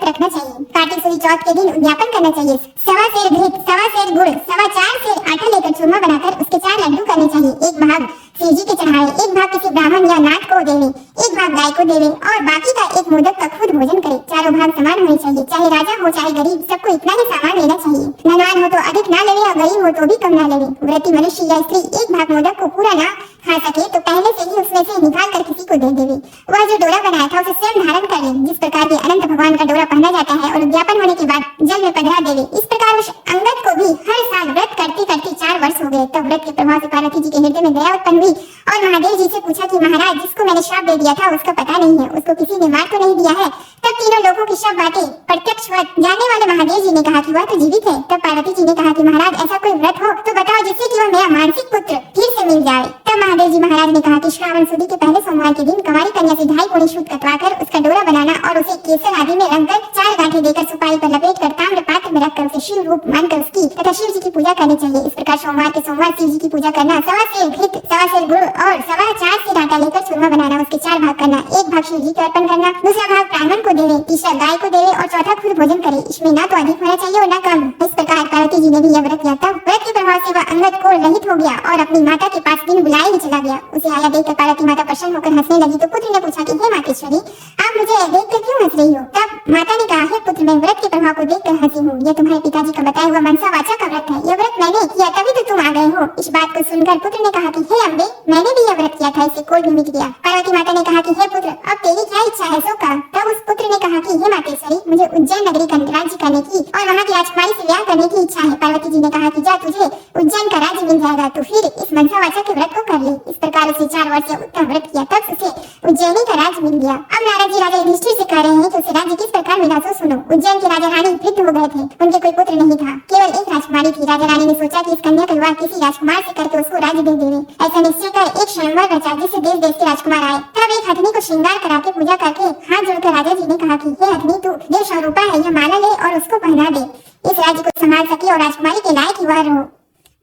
रखना चाहिए। कार्तिक सुदी चौथ के दिन उद्यापन करना चाहिए। 1.25 सेर घृत, 1.25 सेर गुड़, 4.25 सेर आटा लेकर चूरमा बनाकर उसके 4 लड्डू करने चाहिए। एक भाग शिव जी के चढ़ाए, एक भाग किसी ब्राह्मण या नाथ को देवे, एक भाग गाय को देवे और बाकी का एक मोदक का खुद भोजन करे। चारों भाग समान होने चाहिए, चाहे राजा हो चाहे गरीब, सबको इतना ही सामान लेना चाहिए। धनवान हो तो अधिक ना लेवे और गरीब हो तो भी कम ना लेवे। व्रती मनुष्य या स्त्री एक भाग मोदक को पूरा ना खा सके तो पहले से ही उसमें से निकाल कर किसी को दे देवे। वह जो डोरा बनाया था उसे स्वयं धारण कर ले, जिस प्रकार के अनंत भगवान का डोरा पहना जाता है, और उद्यापन होने के बाद जल में पधरा देवे। इस प्रकार उस अंगद को भी हर साल व्रत करते करते 4 वर्ष हो गए। तब व्रत के प्रभाव से पार्वती जी के हृदय में दया उत्पन्न हुई और महादेव जी से पूछा कि महाराज, जिसको मैंने श्राप दे दिया था उसका पता नहीं है, उसको किसी ने मार तो नहीं दिया है? तब तीनों लोगों की सब बातें प्रत्यक्ष जानने वाले महादेव जी ने कहा कि वह तो जीवित है। तब पार्वती जी ने कहा कि महाराज, ऐसा कोई व्रत हो तो बताओ जिससे कि वह मेरा मानसिक पुत्र फिर से मिल जाए। तब महादेव जी महाराज ने कहा कि श्रावण सुदी के पहले सोमवार के दिन कुंवारी कन्या से 2.5 पोड़ी शुद्ध कटवाकर उसका डोरा बनाना और उसे केसर आदि में रंगकर 4 गांठें देकर सुपारी पर लपेटकर ताम्र पात्र में रखकर उसे शिव रूप मानकर उसकी तथा शिव जी की पूजा करनी चाहिए। इस प्रकार सोमवार के सोमवार शिव जी की पूजा करना, 1.25 सेर घृत, 1.25 सेर गुड़ और 4.25 सेर आटा लेकर चूरमा बनाना, उसके 4 भाग करना। एक भाग शिव जी को अर्पण करना, दूसरा भाग ब्राह्मण को देवे, तीसरा गाय को देवे और चौथा खुद भोजन करे। इसमें ना तो अधिक होना चाहिए और ना कम। इस प्रकार पार्वती जी ने भी यह व्रत किया। तब व्रत के प्रभाव से वह अंगद को रहित हो गया और अपनी माता के पास दिन बुलाए ही चला गया। उसे आया देखकर पार्वती माता प्रसन्न होकर हंसने लगी तो पुत्र ने पूछा कि हे मातेश्वरी, आप मुझे देखकर क्यों हंस रही हो? तब माता ने कहा, हे पुत्र, मैं व्रत के प्रभाव को देखकर हंसी हूँ। यह तुम्हारे पिताजी का बताया हुआ मनसा वाचा का व्रत है। यह व्रत मैंने किया तभी तो तुम आ गए हो। इस बात को सुनकर पुत्र ने कहा कि हे अम्बे, मैंने भी यह व्रत किया था, इससे कोल भी मिट गया। पार्वती माता ने कहा कि हे पुत्र, अब तेरी क्या इच्छा है सो कह। तब उस पुत्र ने कहा कि हे मातेश्वरी, मुझे उज्जैन नगरी का राज्य करने की और वहाँ की राजकुमारी से ब्याह करने की इच्छा है। पार्वती जी ने कहा कि जा, तुझे उज्जैन का राज्य मिल जाएगा, तो फिर इस मनसा वाचा के व्रत को कर ले। इस प्रकार उसे 4 वर्ष उत्तम व्रत किया, तब उसे उज्जैनी का राज्य मिल गया। अब नारद जी राजा युधिष्ठिर से कह रहे हैं कि उसे राज्य किस प्रकार मिला तो सुनो। उज्जैन के राजा रानी वृद्ध हो गए थे, उनके कोई पुत्र नहीं था, केवल एक राजकुमारी थी। राजा रानी ने सोचा कि इस कन्या का विवाह किसी राजकुमार से करके उसको राज्य दे देवे। ऐसा निश्चय कर एक स्वयंवर रचा जिससे देश देश के राजकुमार आए। तब एक हथनी को श्रृंगार करा के पूजा करके हाथ जोड़कर राजा जी ने कहा कि हे हथनी, तू देव स्वरूपा है, यह माला ले और उसको पहना दे। इस राज्य को संभाल सके और राजकुमारी के लायक ही वह रहो।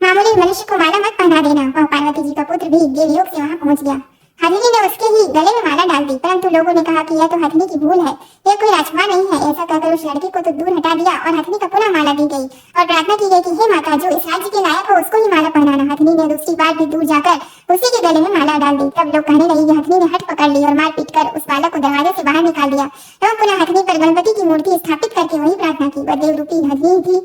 मामूली मनुष्य को माला मत पहना देना। वह पार्वती जी का पुत्र भी देवयोग से वहाँ पहुँच गया। हथनी ने उसके ही गले में माला डाल दी, परंतु लोगों ने कहा कि यह तो हथनी की भूल है, यह कोई राजकुमार नहीं है। ऐसा कहकर उस लड़के को तो दूर हटा दिया और हथनी का पुनः माला दी गई और प्रार्थना की गई कि हे माता, जो इस राज्य के लायक हो उसको ही माला पहनाना। हथनी ने दूसरी बार भी दूर जाकर उसी के गले में माला डाल दी। तब लोग कहने लगे कि हथनी ने हट पकड़ ली और मार पीट कर उस बालक को दरवाजे से बाहर निकाल दिया एवं पुनः हथनी पर गणपति की मूर्ति स्थापित करके वही प्रार्थना की। वह देव रूपी हथनी थी,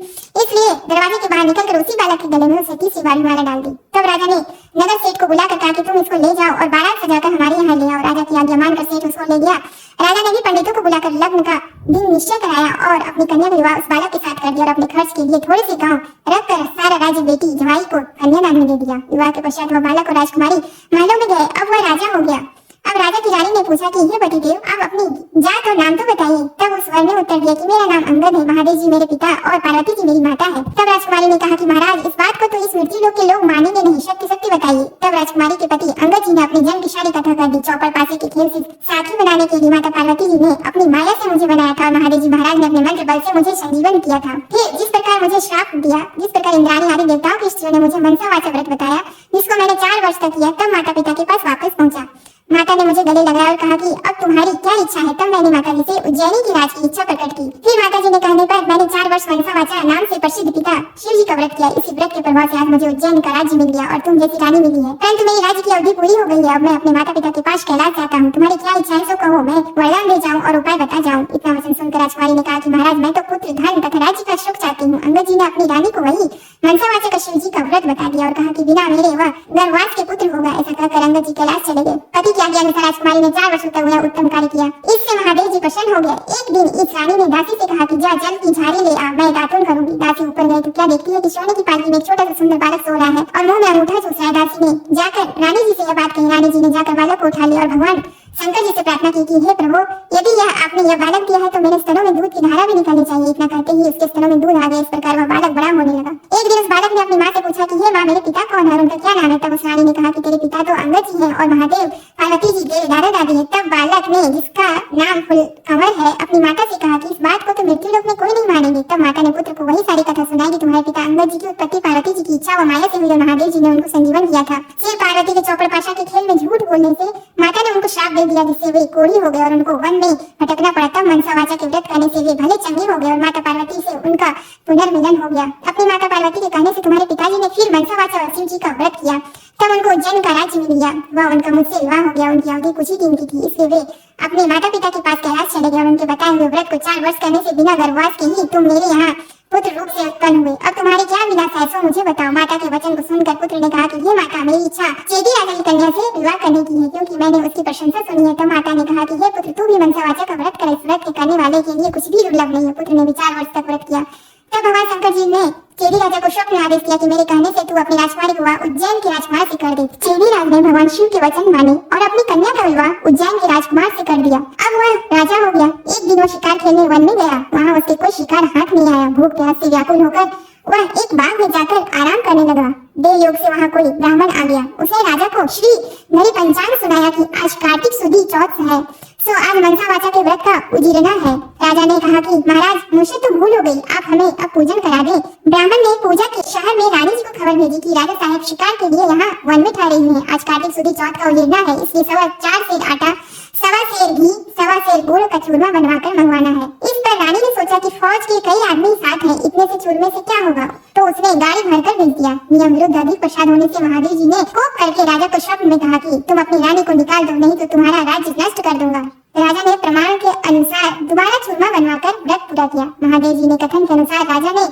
इसलिए दरवाजे के बाहर निकलकर उसी बालक के गले में उसे तीसरी बार माला डाल दी। तब राजा ने नगर सेठ को बुलाकर कहा कि तुम इसको ले जाओ और बारात सजाकर हमारे यहाँ ले आओ। राजा की आज्ञा मानकर सेठ उसको ले गया। राजा ने भी पंडितों को बुलाकर लग्न का दिन निश्चय कराया और अपनी कन्या का विवाह उस बालक के साथ कर दिया और अपने खर्च के लिए थोड़े से गांव रखकर सारा राज्य बेटी जवाई को कन्यादान में दे दिया। विवाह के पश्चात वह बालक और राजकुमारी महलों में गए। अब वह राजा हो गया। अब राजा की रानी ने पूछा कि हे पतिदेव, आप अपनी जात और नाम तो बताइए। तब उस वर ने उत्तर दिया कि मेरा नाम अंगद है, महादेव जी मेरे पिता और पार्वती जी मेरी माता है। तब राजकुमारी ने कहा कि महाराज, इस बात को तो इस मृत्यु लोक के लोग मानेंगे नहीं, शक्ति शक्ति बताइए। तब राजकुमारी के पति अंगद जी ने अपने जन्म की सारी कथा कर दी। चौपड़ पासे के खेल से साथी बनाने के लिए माता पार्वती जी ने अपनी माया से मुझे बनाया था और महादेव जी महाराज ने अपने मंत्र बल से मुझे संजीवन किया था। फिर जिस प्रकार मुझे श्राप दिया, जिस प्रकार इंद्राणी आदि देवताओं की स्त्रियों ने मुझे मनसा वाचा व्रत बताया, जिसको मैंने 4 वर्ष तक किया, तब माता पिता के पास वापस पहुंचा। माता ने मुझे गले लगाया और कहा कि अब तुम्हारी क्या इच्छा है? तब मैंने माता जी से उज्जैनी की राज की इच्छा प्रकट की। फिर माता जी ने कहने पर मैंने 4 वर्ष मनसा वाचा नाम से प्रसिद्ध पिता शिव जी का व्रत किया। इसी व्रत के प्रभाव से आज मुझे उज्जैन का राज्य मिल गया और तुम जैसी रानी मिली है। परंतु मेरी राज्य की अवधि पूरी हो गई है। अब मैं अपने माता पिता के पास कैलाश जाता हूँ। तुम्हारी क्या इच्छा है सो कहो, मैं वरदान दे जाऊँ और उपाय बता जाऊँ। इतना वचन सुनकर राजकुमारी ने कहा कि महाराज, मैं तो पुत्र धन तथा राज्य का सुख चाहती हूँ। अंगद जी ने अपनी रानी को वही मनसा वाचा का शिव जी का व्रत बता दिया और कहा कि बिना मेरे वह गर्भवास के पुत्र होगा। ऐसा कहकर अंगद जी कैलाश चले गए। पति की आज्ञा अनुसार राजकुमारी ने 4 वर्षों तक यह उत्तम कार्य किया। इससे महादेव जी प्रसन्न हो गए। एक दिन इस रानी ने दासी से कहा कि जा जल की झाड़ी ले आ, मैं दातुन करूंगी। दासी ऊपर गई तो क्या देखती है कि सोने की पालकी में एक छोटा सा सुंदर बालक सो रहा है और मुंह में अंगूठा चूस रहा है। दासी ने जाकर रानी जी से यह बात कही। रानी जी ने जाकर बालक को उठा लिया और भगवान शंकर जी से प्रार्थना की कि हे प्रभु, यदि आपने यह बालक दिया है तो मेरे स्तनों में दूध की धारा भी निकलनी चाहिए। इतना कहते ही उसके स्तनों में दूध आ गया। इस प्रकार वह बालक बड़ा होने लगा। एक दिन उस बालक ने अपनी माँ से पूछा कि हे माँ, मेरे पिता कौन है, उनका क्या नाम है? तब उस रानी ने कहा कि तेरे पिता तो अंगद जी है और महादेव पार्वती जी के दादा दादी है। तब बालक ने, जिसका नाम कंवर है, अपनी माता से कहा कि इस बात को तो मृत्यु लोक में कोई नहीं मानेंगे। तब माता ने पुत्र को वही सारी कथा सुनाई कि तुम्हारे पिता अंगद जी की उत्पत्ति पार्वती जी की इच्छा व माया से हुई और महादेव जी ने उनको संजीवन किया था। फिर पार्वती के चौपड़ पाशा के खेल में झूठ बोलने से माता ने उनको श्राप दे दिया, जिससे वे कोढ़ी हो गए और उनको वन में भटकना पड़ा। तब मनसावाचा के व्रत करने से वे भले चंगे हो गए और माता पार्वती से उनका पुनर्मिलन हो गया। अपनी माता पार्वती के कहने से तुम्हारे पिताजी ने फिर मनसावाचा और शिव जी का व्रत किया, तब उनको उज्जैन का राज्य मिल गया। वह उनका मुझसे विवाह हो गया। उनकी अवधि कुछ ही दिन की थी, इसलिए वे अपने माता पिता के पास कैलाश चले गए और उनके बताए हुए व्रत को 4 वर्ष करने से बिना गर्भवास के ही तुम मेरे यहाँ पुत्र रूप से उत्पन्न हुए। अब तुम्हारी क्या विलासा है, सो मुझे बताओ। माता के वचन को सुनकर पुत्र ने कहा कि हे माता, मेरी इच्छा चेदी राजा की कन्या से विवाह करने की है, क्योंकि मैंने उसकी प्रशंसा सुनी है। तब माता ने कहा कि हे पुत्र, तू भी मनसावाचा का व्रत कर। इस व्रत के करने वाले के लिए कुछ भी दुर्लभ नहीं है। पुत्र ने भी 4 वर्ष तक व्रत किया। तब भगवान शंकर जी ने चेदी राजा को स्वप्न में आदेश किया कि मेरे कहने से तू अपनी राजकुमारी को विवाह उज्जैन के राजकुमार से कर दे। चेदी राज ने भगवान शिव के वचन माने और अपनी कन्या का विवाह उज्जैन के राजकुमार से कर दिया। अब वह राजा हो गया। एक दिन वो शिकार खेलने वन में गया। वहाँ उसके कोई शिकार हाथ नहीं आया। भूख प्यास से व्याकुल होकर वह एक बाग में जाकर आराम करने लगा। देव योग से वहाँ कोई ब्राह्मण आ गया। उसने राजा को श्री नरी पंचांग सुनाया कि आज कार्तिक सुदी चौथ है, सो आज मनसावाचा के व्रत का उजीरना है। राजा ने कहा कि महाराज, मुझसे तो भूल हो गई, आप हमें अब पूजन करा दें। ब्राह्मण ने पूजा के शहर में रानी जी को खबर भेजी कि राजा साहब शिकार के लिए यहाँ वन में ठहरे हुए हैं। आज कार्तिक सुदी चौथ का उजीरना है, इसलिए 4 सेर आटा, 1.25 सेर घी, 1.25 सेर गुड़ का चूरमा बनवाकर मंगवाना है। इस पर रानी ने सोचा कि फौज के कई आदमी साथ हैं, इतने से चूरमे से क्या होगा, तो उसने गाड़ी भरकर भेज दिया। नियम विरुद्ध अधिक प्रसाद होने से महादेव जी ने कोप करके राजा को स्वप्न में कहा कि तुम अपनी रानी को निकाल दो, नहीं तो तुम्हारा राज्य नष्ट कर दूंगा। राजा ने प्रमाण के अनुसार दोबारा चूरमा बनवाकर व्रत पूरा किया। महादेव जी ने कथन के अनुसार राजा ने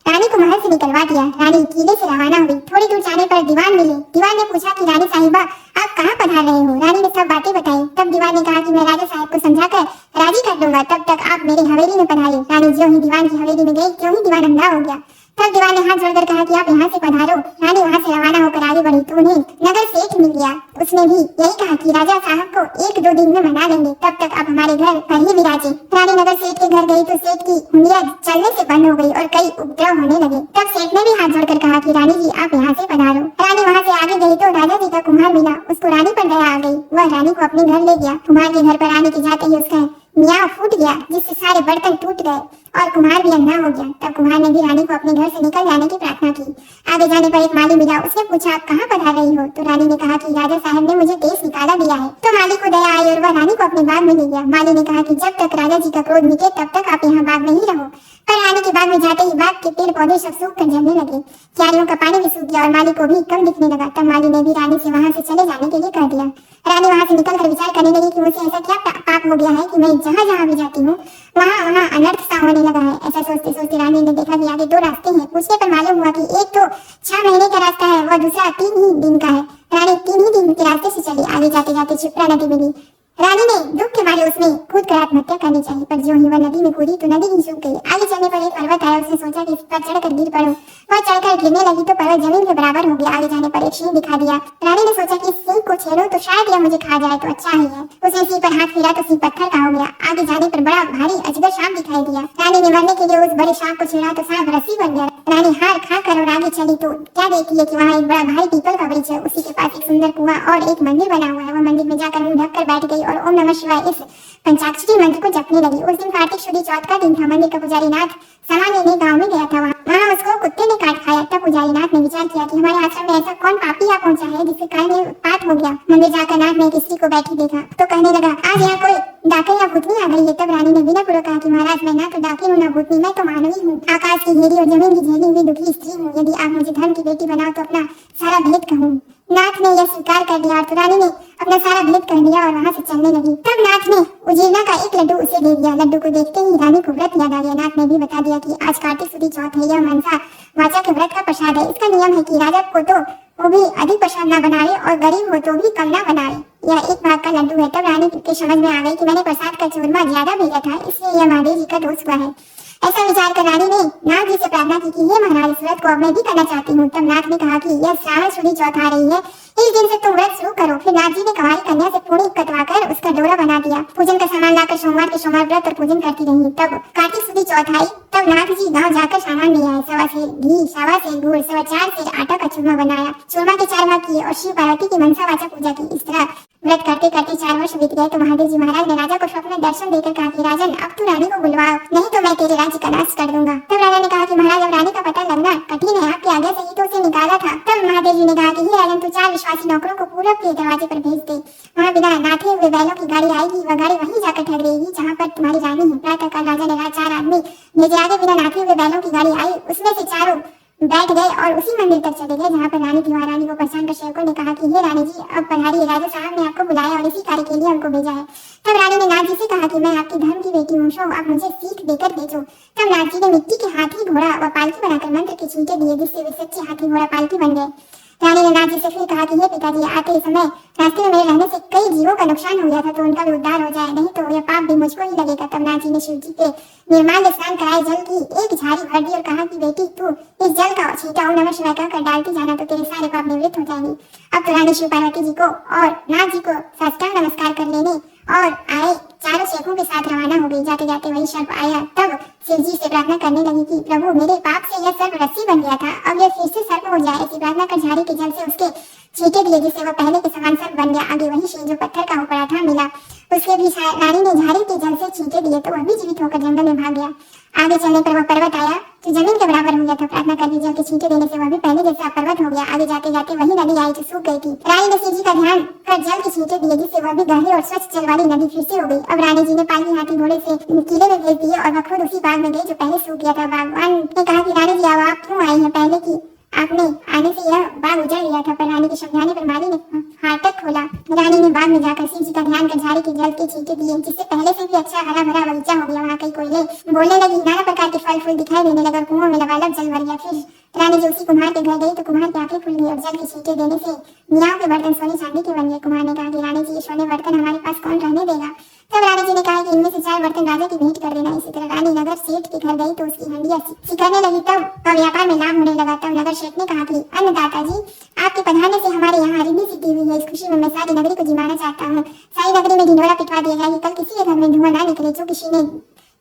रानी को महल से निकलवा दिया। रानी किले से रवाना हुई। थोड़ी दूर जाने पर दीवान मिले। दीवान ने पूछा कि रानी साहिबा, आप कहाँ पधार रहे हो? रानी ने सब बातें बताई। तब दीवान ने कहा कि मैं राजा साहब को समझाकर राजी कर दूंगा, तब तक आप मेरी हवेली में पधारिए। रानी ज्यों ही दीवान की हवेली में गई, त्यों ही दीवान अंधा हो गया। तब दीवान ने हाथ जोड़कर कहा कि आप यहाँ से पधारो। रानी वहाँ से रवाना होकर आगे बढ़ी तो उन्हें नगर सेठ मिल गया। उसने भी यही कहा कि राजा साहब को 1-2 दिन में मना लेंगे, तब तक आप हमारे घर पर ही विराजे। रानी नगर सेठ के घर गई तो सेठ की उंगलियां चलने से बंद हो गई और कई उपद्रव होने लगे। तब सेठ ने भी हाथ जोड़कर कहा कि रानी जी, आप यहाँ से पधारो। रानी वहाँ से आगे गई तो राजा जी का कुम्हार मिला। उसको रानी पर दया आ गई। वह रानी को अपने घर ले गया। कुम्हार के घर पर आने के जाते ही उसका मियाँ फूट गया, जिससे सारे बर्तन टूट गए और कुम्हार भी अंधा हो गया। तब कुम्हार ने भी रानी को अपने घर से निकल जाने की प्रार्थना की। आगे जाने पर एक माली मिला। उसने पूछा, आप कहाँ पधार रही हो? तो रानी ने कहा कि राजा साहब ने मुझे देश निकाला दिया है। तो माली को दया आई और वह रानी को अपने बाग में ले गया। माली ने कहा कि जब तक राजा जी का क्रोध मिटे तब तक आप यहाँ बाग में ही रहो। पर रानी के बाग में जाते ही बाग के पेड़ पौधे सब सूख कर जलने लगे। क्यारियों का पानी भी सूख गया और माली को भी कम दिखने लगा। तब माली ने भी रानी से वहाँ से चले जाने के लिए कह दिया। रानी वहाँ से निकलकर विचार करने लगी कि मुझसे ऐसा क्या पाप हो गया है कि मैं जहाँ जहाँ भी जाती हूँ वहाँ अनर्थ सा होने लगा है। ऐसा सोचते सोचते रानी ने देखा कि आगे 2 रास्ते हैं। पूछने पर मालूम हुआ कि एक तो 6 महीने का रास्ता है, वह दूसरा 3 ही दिन का है। रानी 3 ही दिन के रास्ते से चली। आगे जाते जाते क्षिप्रा नदी मिली। रानी ने दुख के मारे उसमें कूद कर आत्महत्या करनी चाहिए, पर जो ही वह नदी में कूदी तो नदी ही सूख गई। आगे चलने पर एक पर्वत आया। उसने सोचा कि इस पर चढ़कर गिर पड़ो। वह चढ़कर गिरने लगी तो पर्वत जमीन के बराबर हो गया। आगे जाने पर एक सिंह दिखा दिया। रानी ने सोचा कि इस सिंह को छेड़ो तो शायद यह मुझे खा जाए तो अच्छा ही है। उसने सिंह पर हाथ फिरा तो सिंह पत्थर का हो गया। आगे जाने पर बड़ा भारी अजगर सांप दिखाई दिया। रानी ने मरने के लिए उस बड़े सांप को छेड़ा तो सांप रस्सी बन गया। रानी हार खा कर और आगे चली तो क्या देखती है कि वहाँ एक बड़ा भारी पीपल का वृक्ष है। उसी के पास एक सुंदर कुआं और एक मंदिर बना हुआ है। वह मंदिर में जाकर मुंह ढककर बैठ गई और ओम नमः शिवाय इस पंचाक्षरी मंत्र को जपने लगी। उस दिन कार्तिक शुद्ध चौथ का दिन था। मंदिर का पुजारी नाथ सामान लेने गांव में गया था। वहाँ उसको कुत्ते ने काट खाया। तब पुजारी नाथ ने विचार किया कि हमारे आश्रम में ऐसा कौन पापी आ पहुंचा है जिसके कारण ये उत्पात हो गया। मंदिर जाकर नाथ ने एक स्त्री को बैठी देखा तो कहने लगा, आज यहाँ कोई डाकन या भूतनी आ गई है। तब रानी ने बिना पूर्वक कहा कि महाराज, मैं ना तो डाकिन हूँ ना भूतनी, मैं तो मानवी हूँ, आकाश की घेरी और जमीन की झेली हुई दुखी स्त्री हूँ। यदि आप मुझे धर्म की बेटी बनाओ तो अपना सारा भेद कहूँ। नाथ ने यह स्वीकार कर लिया तो रानी ने अपना सारा भेद कर लिया और वहाँ से चलने लगी। तब नाथ ने उजीरना का एक लड्डू उसे दे दिया। लड्डू को देखते ही रानी को व्रत याद आ गया। नाथ ने भी बता दिया कि आज कार्तिक सुदी चौथ है, यह मनसा वाचा के व्रत का प्रसाद है। इसका नियम है कि राजा को तो वो भी अधिक प्रसाद न बनाए और गरीब हो तो भी कम न बनाए। यह एक भाग का लड्डू है। तब रानी के समझ में आ गई कि मैंने प्रसाद का चूरमा ज्यादा भेजा था, इसलिए यह महादेव जी का दोष हुआ है। ऐसा विचार कर रानी ने नाथ जी से प्रार्थना की कि हे महाराज, इस व्रत को अब मैं भी करना चाहती हूँ। तब नाथ ने कहा कि यह श्रावण शुदी चौथ आ रही है, इस दिन से तुम व्रत शुरू करो। फिर नाथ जी ने कुंवारी कन्या से पूरी कटवाकर उसका डोरा बना दिया। पूजन का सामान लाकर सोमवार के सोमवार व्रत और पूजन करती रही। तब कार्तिक शुदी चौथ आई। तब नाथ जी गाँव जाकर सामान ले आए। 1.25 सेर घी, 1.25 सेर गुड़, 4.25 सेर आटा का चूरमा बनाया। चूरमा के 4 भाग किए और शिव पार्वती की मनसा वाचा पूजा की। इस तरह व्रत करते करते 4 वर्ष बीत गए तो महादेव जी महाराज ने राजा को स्वप्न में दर्शन देकर कहा कि राजन, अब तू रानी को बुलवाओ, नहीं तो मैं तेरे राज्य का नाश कर दूंगा। तब राजा ने कहा कि महाराज, अब रानी का पता लगना कठिन है, आपके आगे से ही तो उसे निकाला था। तब महादेव जी ने कहा कि हे राजन, तू 4 विश्वासी नौकरों को पूरब के दरवाजे पर भेज दे, वहाँ बिना नाथे हुए बैलों की गाड़ी आएगी, वह गाड़ी वहीं जाकर ठहरेगी जहाँ पर तुम्हारी रानी है। प्रातःकाल राजा ने 4 आदमी भेजे, आगे बिना नाथे हुए बैलों की गाड़ी आई, उसमें से चारों बैठ गए और उसी मंदिर तक चले गए जहाँ पर रानी थी। वहाँ रानी को पहचान कर सेवकों ने कहा कि हे रानी जी, अब पधारिए, राजा साहब ने आपको बुलाया और इसी कार्य के लिए हमको भेजा है। तब रानी ने नाथ जी से कहा कि मैं आपकी धर्म की बेटी हूँ, सो आप मुझे सीख देकर भेजो। तब नाथ जी ने मिट्टी के हाथी घोड़ा व पालकी बनाकर मंत्र के छींटे दिए, जिससे वे सच्चे हाथी घोड़ा पालकी बन गए। रानी ने नाथ जी से फिर कहा कि हे पिताजी, आते समय रास्ते में मेरे रहने से कई जीवों का नुकसान हो गया था, तो उनका भी उद्धार हो जाए, नहीं तो यह पाप भी मुझको ही लगेगा। तब नाथ जी ने शिव जी के निर्माल्य स्नान कराए, जल की एक झाड़ी भर दी और कहा कि बेटी, तू इस जल का छींटा ओम नमः शिवाय कहकर डालती जाना, तो तेरे सारे पाप निवृत्त हो जाएंगे। अब तो रानी शिव पार्वती जी को और नाथ जी को साष्टांग नमस्कार कर लेने और आए चारों शेखों के साथ रवाना हो गई। जाते जाते वही सर्प आया, तब शिव जी से प्रार्थना करने लगी कि प्रभु, मेरे पाप से यह सर्प रस्सी बन गया था, अब यह फिर से सर्प हो जाए। ऐसी प्रार्थना कर झाड़ी के जल से उसके छींटे दिए, जिससे वह पहले के समान सर्प बन गया। आगे वही शेर जो पत्थर का हो पड़ा था मिला, उसके भी रानी ने झाड़ी के जल से छींटे दिए, तो वह भी जीवित होकर जंगल में भाग गया। आगे चलने पर वह पर्वत आया जो जमीन के बराबर हो गया था। प्रार्थना कर दी, जल के छींटे देने से वह भी पहले जैसा पर्वत हो गया। आगे जाते जाते वही नदी आई जो सूख गई थी। रानी ने शिव जी का ध्यान कर जल के छींटे दिए, जिससे वह भी गहरी और स्वच्छ जल वाली नदी फिर से हो गई। अब रानी जी ने पालकी हाथी घोड़े से किले में भेज दिए और वह खुद उसी बाग में गई जो पहले सूख गया था। बागवान ने कहा कि रानी जी, अब आप क्यों आई हैं? पहले की आपने आने से यह बाग उजड़ गया था। पर रानी के समझाने पर माली ने फाटक खोला। रानी ने बाग में जाकर शिव जी का ध्यान कर झाड़ी के जल के छींटे दिए, जिससे पहले से भी अच्छा हरा भरा बगीचा हो गया। वहाँ कई कोयले बोलने लगी, नाना प्रकार के फल फूल दिखाई देने लगा, कुओं में लबालब जल भर गया। फिर रानी जी उसी कुम्हार के घर गई तो कुम्हार की आंखें खुल गई और जल के छींटे देने से मियाओं के बर्तन सोने चांदी के बन गए। कुम्हार ने कहा कि रानी जी, ये सोने बर्तन हमारे पास कौन रहने देगा? तब रानी जी ने कहा कि इनमें से 4 बर्तन राजा की भेंट कर देना। इसी तरह रानी नगर सेठ के घर गई तो उसकी हंडिया सिखाने लगी, तब व्यापार में लाभ होने लगा। तब नगर सेठ ने कहा कि अन्नदाता जी, आपके पधारने से हमारे यहाँ रिद्धि सिद्धि हुई है। इस खुशी में मैं सारी नगरी को जिमाना चाहता हूँ। सारी नगरी में ढिंढोरा पिटवा दिया जाए, कल किसी के घर में धुआं ना निकले। जो किसी ने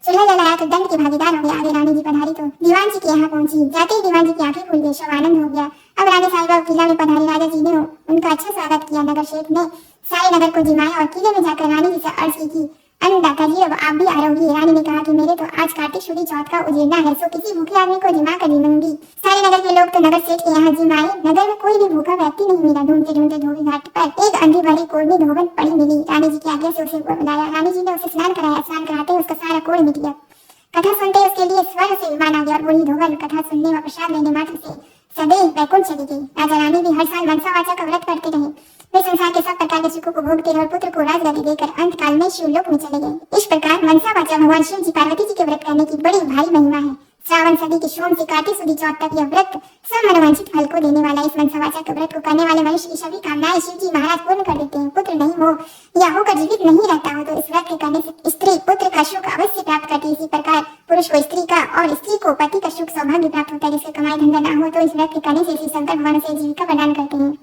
चूल्हा जलाया तो दंड के भागीदार हो गया। आगे रानी जी पधारी तो दीवान जी के यहाँ पहुंची। जाते ही दीवान जी की आंखें खुल गई, सब आनंद हो गया। अब रानी साहिबा किला में पधारी। राजा जी ने उनका अच्छा स्वागत किया। नगर सेठ ने सारे नगर को जिमाया और किले में जाकर रानी जी से अर्ज की, अन्नदाता जी, अब आप भी आरोगी। रानी ने कहा कि मेरे तो आज कार्तिक शुक्ल चौथ का उजेड़ना है, सो किसी भूखे आदमी को जिमा कर जिमाऊंगी। सारे नगर के लोग तो नगर सेठ के यहाँ जिमाए। नगर में कोई भी भूखा व्यक्ति नहीं मिला। ढूंढते ढूंढते धोबी घाट पर एक अंधी भरी कोढ़नी धोबन पड़ी मिली। रानी जी की आज्ञा से उसे बुलाया। रानी जी ने उसे स्नान कराया। स्नान कराते उसका सारा कोढ़ मिट गया। कथा सुनते उसके लिए स्वर्ग से विमान आ गया और वही धोबन कथा सुनने व प्रसाद लेने मात्र से सदैव वैकुंठ चली गई। राजा रानी भी हर साल मनसावाचा का व्रत करते रहे। वे संसार के सब प्रकार के सुखों को भोगते रहे और पुत्र को राजगद्दी देकर अंत काल में शिवलोक में चले गए। इस प्रकार मनसावाचा भगवान शिव जी पार्वती जी के व्रत करने की बड़ी भारी महिमा है। श्रावण सदी के सोम से कार्तिक सुदी चौथ तक यह व्रत सब मनोवांछित फल को देने वाला। इस मनसावाचा के व्रत को करने वाले मनुष्य की सभी कामनाएं शिव जी महाराज पूर्ण कर देते हैं। पुत्र नहीं हो या होकर जीवित नहीं रहता हो तो इस व्रत के करने से स्त्री पुत्र का सुख अवश्य प्राप्त करती है। इसी प्रकार पुरुष को स्त्री का और स्त्री को पति का सुख सौभाग्य प्राप्त होता है। जिससे कमाई धंधा न हो तो इस व्रत के करने से श्री शंकर भगवान से जीविका प्रदान करते हैं।